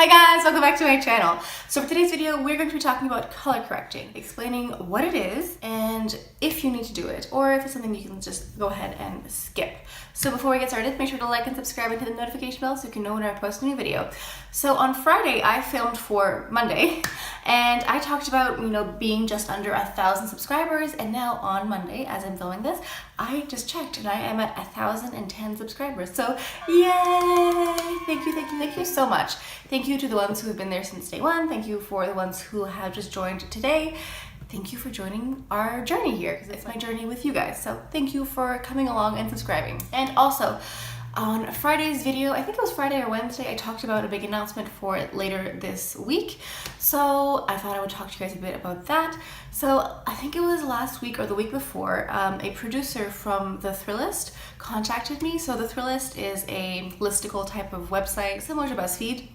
Hi guys, welcome back to my channel. So for today's video, we're going to be talking about color correcting, explaining what it is and if you need to do it, or if it's something you can just go ahead and skip. So before we get started, make sure to like and subscribe and hit the notification bell so you can know when I post a new video. So on Friday, I filmed for Monday, and I talked about, being just under 1,000 subscribers, and now on Monday, as I'm filming this, I just checked and I am at 1,010 subscribers. So yay! Thank you so much. Thank you to the ones who have been there since day one. Thank you for the ones who have just joined today. Thank you for joining our journey here, because it's my journey with you guys. So thank you for coming along and subscribing. And also, on Friday's video, I think it was Friday or Wednesday, I talked about a big announcement for later this week. So I thought I would talk to you guys a bit about that. So I think it was last week or the week before, a producer from the Thrillist contacted me. So the Thrillist is a listicle type of website similar to BuzzFeed,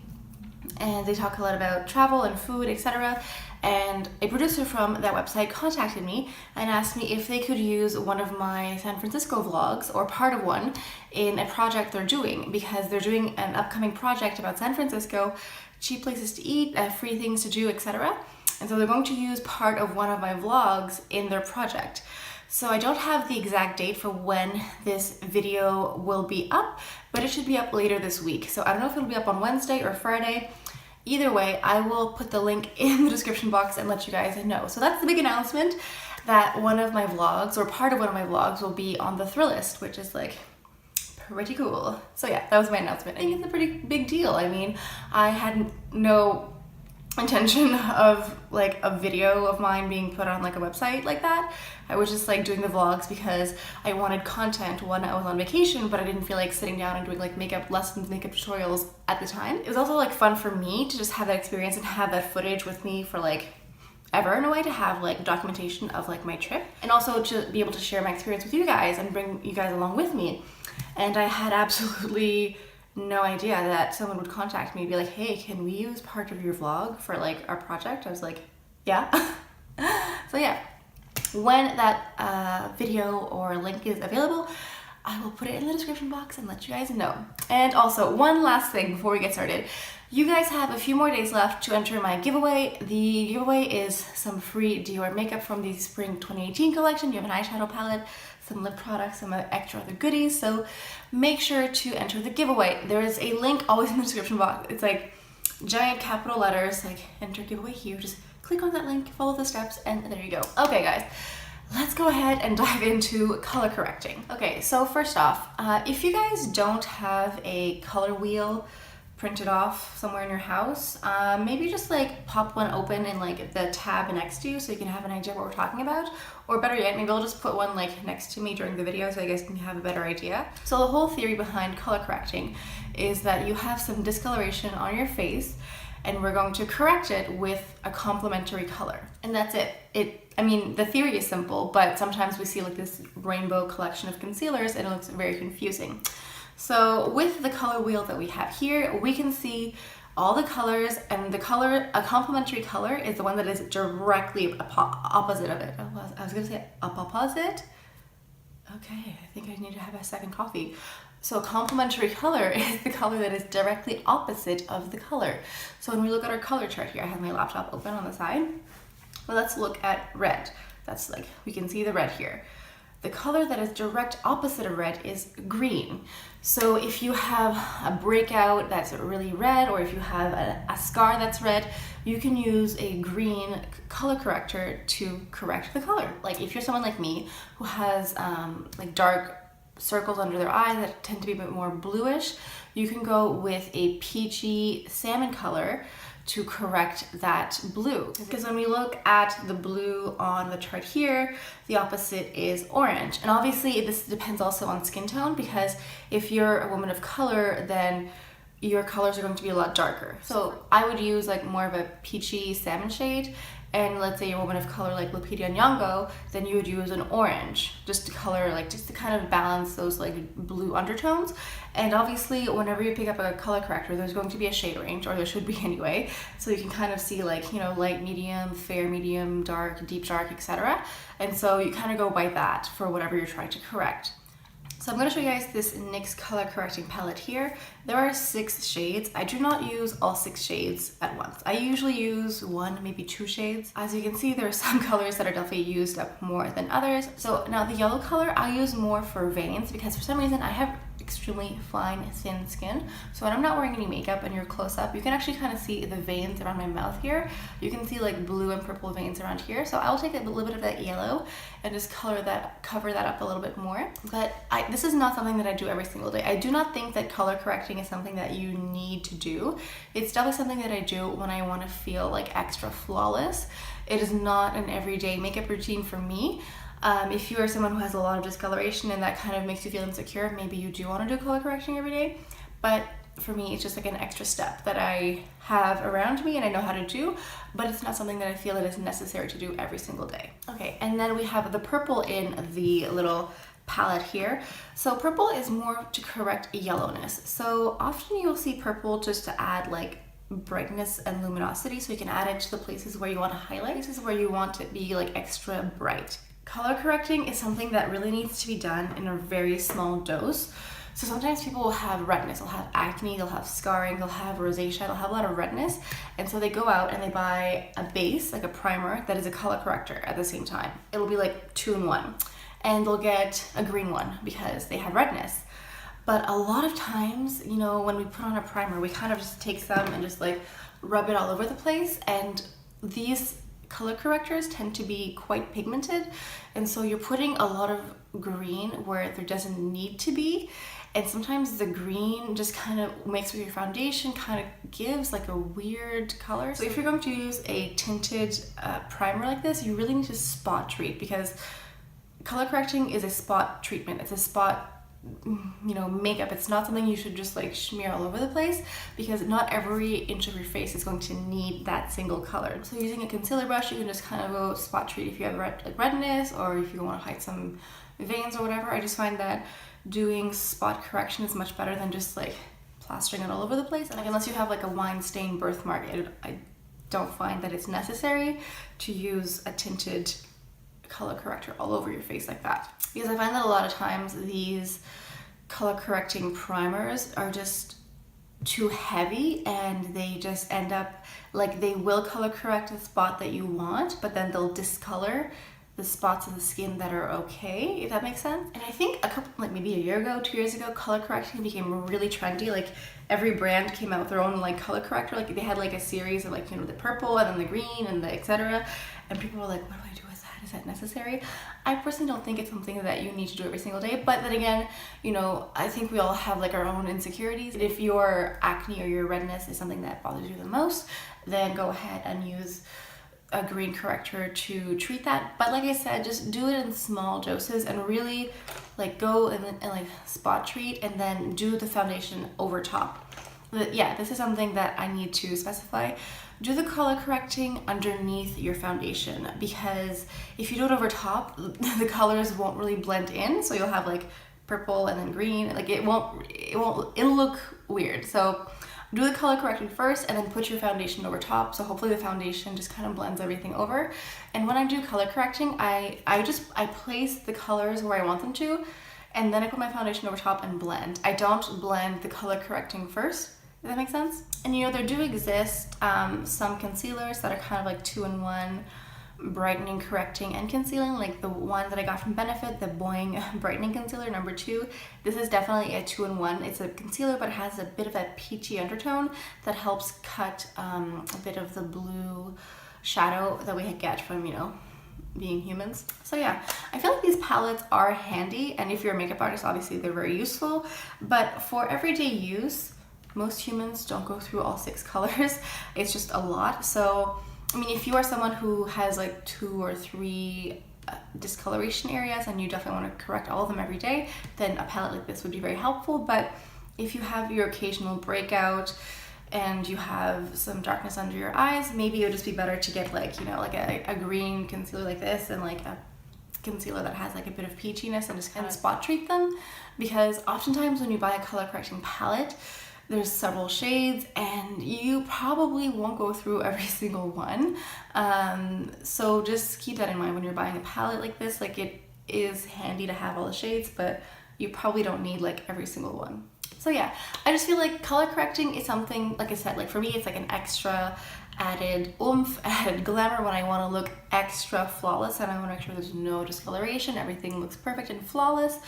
and they talk a lot about travel and food, etc. And a producer from that website contacted me and asked me if they could use one of my San Francisco vlogs, or part of one, in a project they're doing, because they're doing an upcoming project about San Francisco, cheap places to eat, free things to do, etc. And so they're going to use part of one of my vlogs in their project. So I don't have the exact date for when this video will be up, but it should be up later this week. So I don't know if it'll be up on Wednesday or Friday. Either way, I will put the link in the description box and let you guys know. So that's the big announcement, that one of my vlogs, or part of one of my vlogs, will be on the Thrillist, which is like pretty cool. So yeah, that was my announcement. I think it's a pretty big deal. I mean, I had no intention of like a video of mine being put on like a website like that. I was just like doing the vlogs because I wanted content when I was on vacation, but I didn't feel like sitting down and doing like makeup lessons, makeup tutorials at the time. It was also like fun for me to just have that experience and have that footage with me for like ever, in a way, to have like documentation of like my trip, and also to be able to share my experience with you guys and bring you guys along with me. And I had absolutely no idea that someone would contact me and be like, hey, can we use part of your vlog for like our project? I was like, yeah. So yeah, when that video or link is available, I will put it in the description box and let you guys know. And also, one last thing before we get started. You guys have a few more days left to enter my giveaway. The giveaway is some free Dior makeup from the Spring 2018 collection. You have an eyeshadow palette, some lip products, some extra other goodies. So make sure to enter the giveaway. There is a link always in the description box. It's like giant capital letters, like enter giveaway here. Just click on that link, follow the steps, and there you go. Okay guys, let's go ahead and dive into color correcting. Okay, so first off, if you guys don't have a color wheel printed off somewhere in your house, maybe just like pop one open in like the tab next to you so you can have an idea what we're talking about. Or better yet, maybe I'll just put one like next to me during the video so you guys can have a better idea. So the whole theory behind color correcting is that you have some discoloration on your face, and we're going to correct it with a complementary color. And that's it. I mean, the theory is simple, but sometimes we see like this rainbow collection of concealers and it looks very confusing. So with the color wheel that we have here, we can see all the colors, and the color, a complementary color, is the one that is directly opposite of it. I was gonna say opposite. Okay, I think I need to have a second coffee. So a complementary color is the color that is directly opposite of the color. So when we look at our color chart here, I have my laptop open on the side. Well, let's look at red. That's like, we can see the red here. The color that is direct opposite of red is green. So if you have a breakout that's really red, or if you have a scar that's red, you can use a green color corrector to correct the color. Like if you're someone like me who has like dark circles under their eyes that tend to be a bit more bluish, you can go with a peachy salmon color to correct that blue. Because when we look at the blue on the chart here, the opposite is orange. And obviously this depends also on skin tone, because if you're a woman of color, then your colors are going to be a lot darker. So I would use like more of a peachy salmon shade, and let's say you're a woman of color like Lupita Nyong'o, then you would use an orange just to color, like just to kind of balance those like blue undertones. And obviously whenever you pick up a color corrector, there's going to be a shade range, or there should be anyway, so you can kind of see like, you know, light, medium, fair, medium, dark, deep dark, etc. And so you kind of go by that for whatever you're trying to correct. So I'm going to show you guys this NYX color correcting palette here. There are 6 shades. I do not use all 6 shades at once. I usually use 1, maybe 2 shades. As you can see, there are some colors that are definitely used up more than others. So now the yellow color I use more for veins because for some reason I have extremely fine, thin skin. So when I'm not wearing any makeup and you're close up, you can actually kind of see the veins around my mouth here. You can see like blue and purple veins around here. So I'll take a little bit of that yellow and just cover that up a little bit more. But this is not something that I do every single day. I do not think that color correcting is something that you need to do. It's definitely something that I do when I want to feel like extra flawless. It is not an everyday makeup routine for me. If you are someone who has a lot of discoloration and that kind of makes you feel insecure, maybe you do want to do color correcting every day. But for me, it's just like an extra step that I have around me and I know how to do, but it's not something that I feel it is necessary to do every single day. Okay, and then we have the purple in the little palette here. So purple is more to correct yellowness. So often you'll see purple just to add like brightness and luminosity, so you can add it to the places where you want to highlight, places where you want to be like extra bright. Color correcting is something that really needs to be done in a very small dose. So sometimes people will have redness, they'll have acne, they'll have scarring, they'll have rosacea, they'll have a lot of redness. And so they go out and they buy a base, like a primer, that is a color corrector at the same time. It'll be like 2 in 1. And they'll get a green one because they have redness. But a lot of times, you know, when we put on a primer, we kind of just take some and just like rub it all over the place. And these color correctors tend to be quite pigmented, and so you're putting a lot of green where there doesn't need to be, and sometimes the green just kind of makes with your foundation kind of gives like a weird color. So if you're going to use a tinted primer like this, you really need to spot treat, because color correcting is a spot treatment. It's a spot, you know, makeup. It's not something you should just like smear all over the place, because not every inch of your face is going to need that single color. So using a concealer brush, you can just kind of go spot treat if you have redness, or if you want to hide some veins or whatever. I just find that doing spot correction is much better than just like plastering it all over the place. And like, unless you have like a wine stain birthmark, I don't find that it's necessary to use a tinted color corrector all over your face like that, because I find that a lot of times these color correcting primers are just too heavy, and they just end up like they will color correct a spot that you want, but then they'll discolor the spots of the skin that are okay, if that makes sense. And I think maybe a year ago, 2 years ago, color correcting became really trendy. Like every brand came out with their own like color corrector. Like they had like a series of like, you know, the purple and then the green and the etc. And people were like, what do I do with that? Is that necessary? I personally don't think it's something that you need to do every single day. But then again, you know, I think we all have like our own insecurities. If your acne or your redness is something that bothers you the most, then go ahead and use a green corrector to treat that. But like I said, just do it in small doses and really like go and like spot treat, and then do the foundation over top. But yeah, this is something that I need to specify. Do the color correcting underneath your foundation, because if you do it over top, the colors won't really blend in. So you'll have like purple and then green, like it'll look weird. So do the color correcting first and then put your foundation over top. So hopefully the foundation just kind of blends everything over. And when I do color correcting, I place the colors where I want them to, and then I put my foundation over top and blend. I don't blend the color correcting first. Does that make sense? And you know, there do exist some concealers that are kind of like 2 in 1, brightening, correcting, and concealing. Like the one that I got from Benefit, the Boing Brightening Concealer number 2. This is definitely a 2 in 1. It's a concealer, but it has a bit of a peachy undertone that helps cut a bit of the blue shadow that we get from, you know, being humans. So yeah, I feel like these palettes are handy, and if you're a makeup artist, obviously they're very useful. But for everyday use, most humans don't go through all 6 colors. It's just a lot. So I mean, if you are someone who has like 2 or 3 discoloration areas and you definitely want to correct all of them every day, then a palette like this would be very helpful. But if you have your occasional breakout and you have some darkness under your eyes, maybe it would just be better to get like, you know, like a green concealer like this, and like a concealer that has like a bit of peachiness, and just kind of spot treat them. Because oftentimes when you buy a color correcting palette, there's several shades and you probably won't go through every single one. So just keep that in mind when you're buying a palette like this. Like, it is handy to have all the shades, but you probably don't need like every single one. So yeah, I just feel like color correcting is something, like I said, like for me, it's like an extra added oomph, added glamour when I want to look extra flawless and I want to make sure there's no discoloration, everything looks perfect and flawless.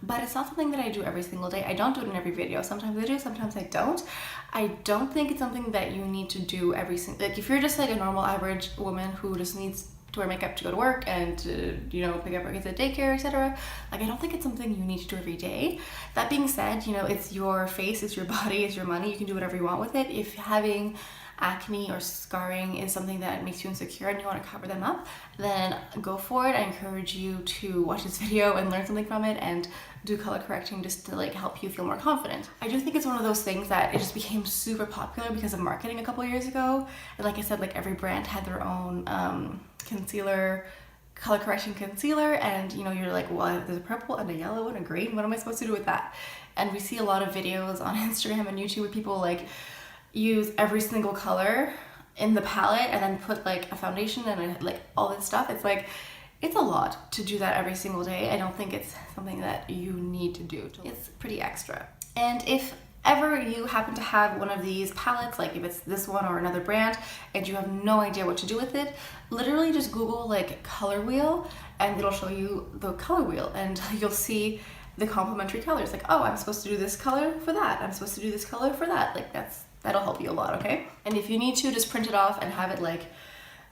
But it's not something that I do every single day. I don't do it in every video. Sometimes I do, sometimes I don't. I don't think it's something that you need to do every single, like if you're just like a normal average woman who just needs to wear makeup to go to work and to, you know, pick up her kids at daycare, etc. Like I don't think it's something you need to do every day. That being said, you know, it's your face, it's your body, it's your money. You can do whatever you want with it. If having acne or scarring is something that makes you insecure and you want to cover them up, then go for it. I encourage you to watch this video and learn something from it and do color correcting just to like help you feel more confident. I do think it's one of those things that it just became super popular because of marketing a couple years ago. And like I said, like every brand had their own concealer, color correction concealer, and you know, you're like, well, there's a purple and a yellow and a green, what am I supposed to do with that? And we see a lot of videos on Instagram and YouTube where people like use every single color in the palette and then put like a foundation and like all this stuff. It's like, it's a lot to do that every single day. I don't think it's something that you need to do. It's pretty extra. And if ever you happen to have one of these palettes, like if it's this one or another brand, and you have no idea what to do with it, literally just Google like color wheel and it'll show you the color wheel and you'll see the complementary colors. Like, oh, I'm supposed to do this color for that. I'm supposed to do this color for that. Like that'll help you a lot, okay? And if you need to, just print it off and have it like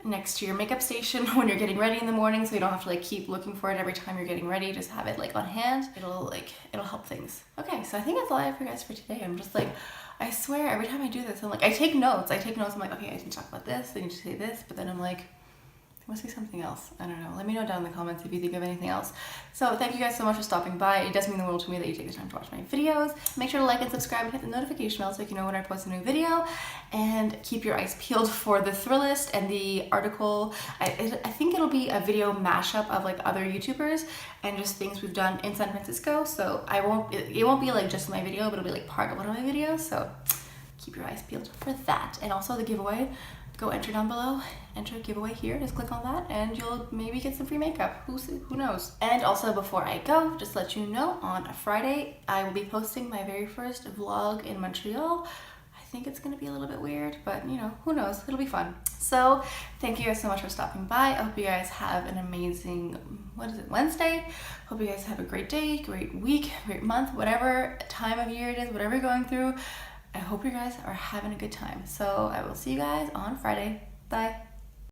next to your makeup station when you're getting ready in the morning, so you don't have to like keep looking for it every time you're getting ready. Just have it like on hand. It'll help things. Okay, so I think that's all I have for you guys for today. I'm just like, I swear every time I do this, I'm like, I take notes. I'm like, okay, I need to talk about this, I need to say this, but then I'm like, there must be something else. I don't know. Let me know down in the comments if you think of anything else. So thank you guys so much for stopping by. It does mean the world to me that you take the time to watch my videos. Make sure to like and subscribe and hit the notification bell so you can know when I post a new video. And keep your eyes peeled for the Thrillist and the article. I think it'll be a video mashup of like other YouTubers and just things we've done in San Francisco. So it won't be like just my video, but it'll be like part of one of my videos. So keep your eyes peeled for that. And also the giveaway. Go enter down below, enter a giveaway here, just click on that and you'll maybe get some free makeup, who knows. And also before I go, just let you know, on a Friday, I will be posting my very first vlog in Montreal. I think it's gonna be a little bit weird, but you know, who knows, it'll be fun. So thank you guys so much for stopping by. I hope you guys have an amazing, Wednesday. Hope you guys have a great day, great week, great month, whatever time of year it is, whatever you're going through. I hope you guys are having a good time. So I will see you guys on Friday. Bye.